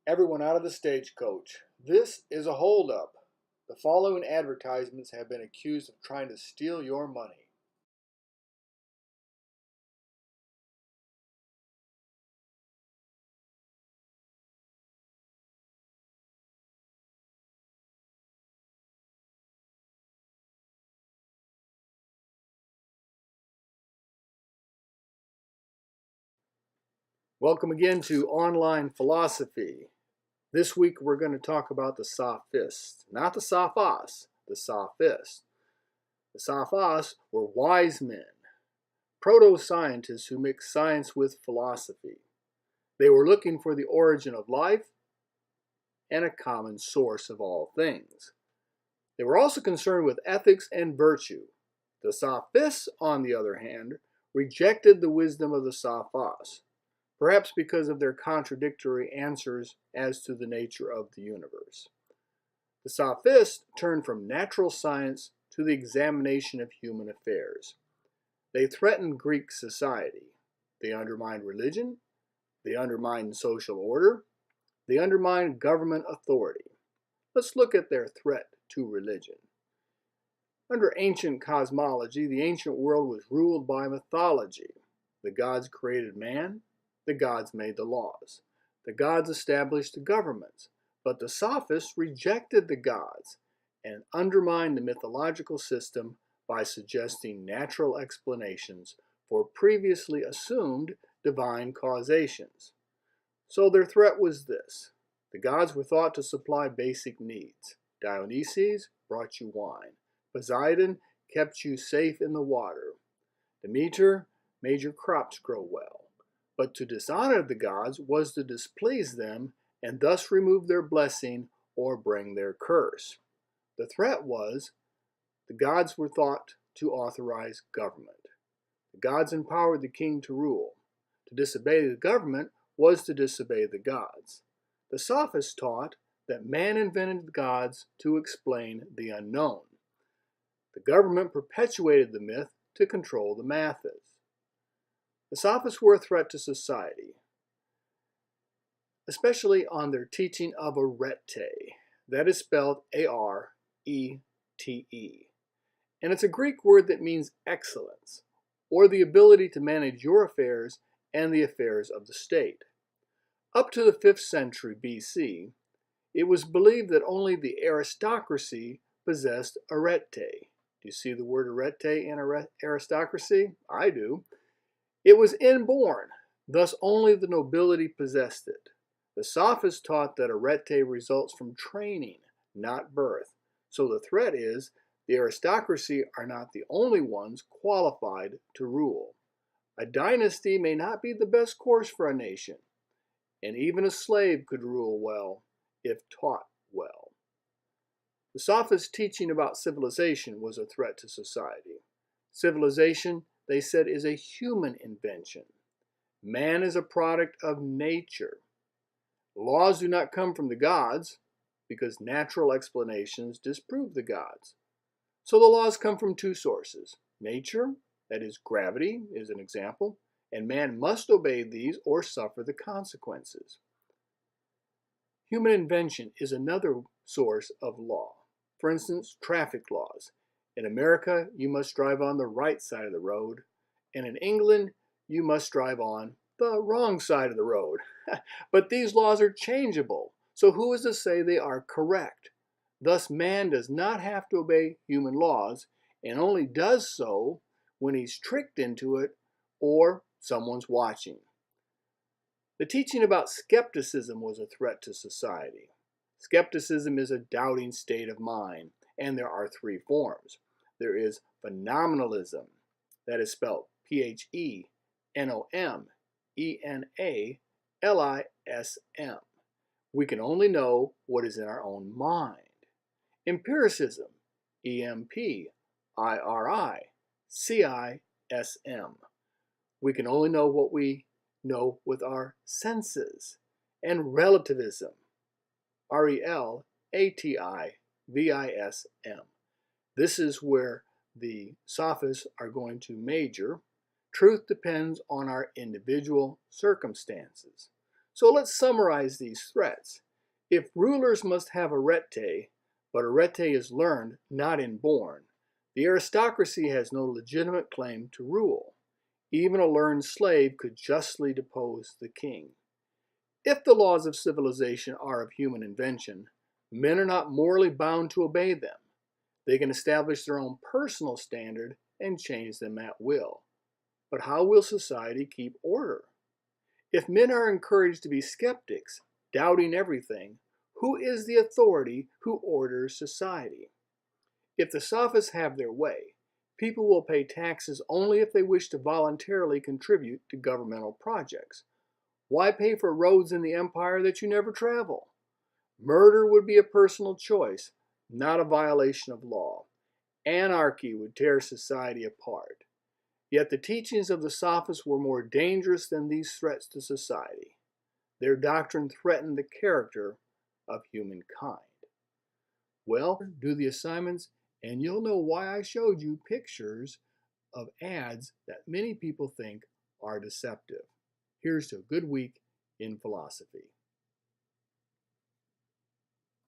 Everyone out of the stagecoach. This is a holdup. The following advertisements have been accused of trying to steal your money. Welcome again to Online Philosophy. This week we're going to talk about the Sophist, not the Sophos, the Sophist. The Sophos were wise men, proto-scientists who mixed science with philosophy. They were looking for the origin of life and a common source of all things. They were also concerned with ethics and virtue. The Sophists, on the other hand, rejected the wisdom of the Sophos, perhaps because of their contradictory answers as to the nature of the universe. The Sophists turned from natural science to the examination of human affairs. They threatened Greek society. They undermined religion. They undermined social order. They undermined government authority. Let's look at their threat to religion. Under ancient cosmology, the ancient world was ruled by mythology. The gods created man. The gods made the laws. The gods established the governments. But the Sophists rejected the gods and undermined the mythological system by suggesting natural explanations for previously assumed divine causations. So their threat was this. The gods were thought to supply basic needs. Dionysus brought you wine. Poseidon kept you safe in the water. Demeter made your crops grow well. But to dishonor the gods was to displease them and thus remove their blessing or bring their curse. The threat was the gods were thought to authorize government. The gods empowered the king to rule. To disobey the government was to disobey the gods. The Sophists taught that man invented the gods to explain the unknown. The government perpetuated the myth to control the masses. The Sophists were a threat to society, especially on their teaching of arete. That is spelled A-R-E-T-E. And it's a Greek word that means excellence, or the ability to manage your affairs and the affairs of the state. Up to the 5th century BC, it was believed that only the aristocracy possessed arete. Do you see the word arete in aristocracy? I do. It was inborn, thus only the nobility possessed it. The Sophists taught that arete results from training, not birth. So the threat is the aristocracy are not the only ones qualified to rule. A dynasty may not be the best course for a nation, and even a slave could rule well if taught well. The Sophists' teaching about civilization was a threat to society. Civilization, they said, is a human invention. Man is a product of nature. Laws do not come from the gods because natural explanations disprove the gods. So the laws come from two sources. Nature, that is gravity, is an example, and man must obey these or suffer the consequences. Human invention is another source of law. For instance, traffic laws. In America, you must drive on the right side of the road, and in England, you must drive on the wrong side of the road. But these laws are changeable, so who is to say they are correct? Thus, man does not have to obey human laws, and only does so when he's tricked into it or someone's watching. The teaching about skepticism was a threat to society. Skepticism is a doubting state of mind, and there are three forms. There is phenomenalism, that is spelled P-H-E-N-O-M-E-N-A-L-I-S-M. We can only know what is in our own mind. Empiricism, E-M-P-I-R-I-C-I-S-M. We can only know what we know with our senses. And relativism, R-E-L-A-T-I-V-I-S-M. This is where the Sophists are going to major. Truth depends on our individual circumstances. So let's summarize these threats. If rulers must have arete, but arete is learned, not inborn, the aristocracy has no legitimate claim to rule. Even a learned slave could justly depose the king. If the laws of civilization are of human invention, men are not morally bound to obey them. They can establish their own personal standard and change them at will. But how will society keep order? If men are encouraged to be skeptics, doubting everything, who is the authority who orders society? If the Sophists have their way, people will pay taxes only if they wish to voluntarily contribute to governmental projects. Why pay for roads in the empire that you never travel? Murder would be a personal choice, not a violation of law. Anarchy would tear society apart. Yet the teachings of the Sophists were more dangerous than these threats to society. Their doctrine threatened the character of humankind. Well, do the assignments, and you'll know why I showed you pictures of ads that many people think are deceptive. Here's to a good week in philosophy.